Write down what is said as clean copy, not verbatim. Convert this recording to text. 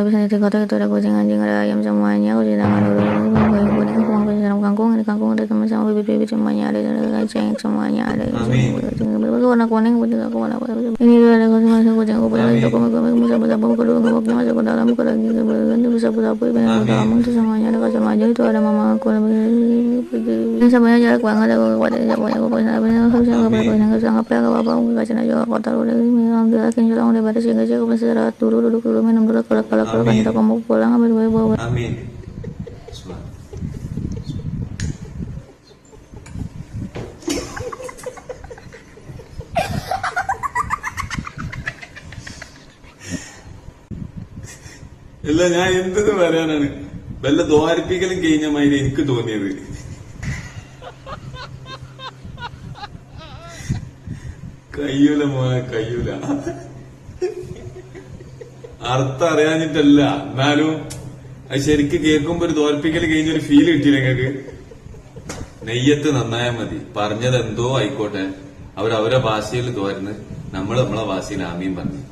bisa dikotak itu ada kucing anjing ada ayam semuanya kucing tangan kuning kangkung ada kangkung ada teman sama bibit-bibit semuanya ada cengek semuanya ada kucing warna kuning kucing aku warna ini ada kucing masuk kucing aku punya itu kamu sapu-sapu kedua kamu masuk ke dalam ke lagi ke sapu-sapu pengen ke dalam itu semuanya ada kacang aja itu ada mama aku ini semuanya jarak banget aku kuatin semuanya aku punya apa apa kacang aja kotor udah alhamdulillah kinjol udah batas ya guys aku masih istirahat duduk dulu minum dulu kalau kan kita mau pulang ambil bawa amin. ഇല്ല ഞാൻ എന്തെന്ന് പറയാനാണ് വല്ല ദ്വാരിപ്പിക്കലും കഴിഞ്ഞ മാതിരി എനിക്ക് തോന്നിയത് കയ്യൂല കയ്യൂല അർത്ഥം അറിയാഞ്ഞിട്ടല്ല എന്നാലും അത് ശരിക്ക് കേൾക്കുമ്പോ ഒരു തോൽപ്പിക്കല് കഴിഞ്ഞൊരു ഫീൽ കിട്ടിയില്ല നിങ്ങക്ക് നെയ്യത്ത് നന്നായാ മതി പറഞ്ഞത് എന്തോ ആയിക്കോട്ടെ അവരവരെ ഭാഷയിൽ തോരുന്ന് നമ്മളെ ഭാഷയിൽ ആമീൻ പറഞ്ഞു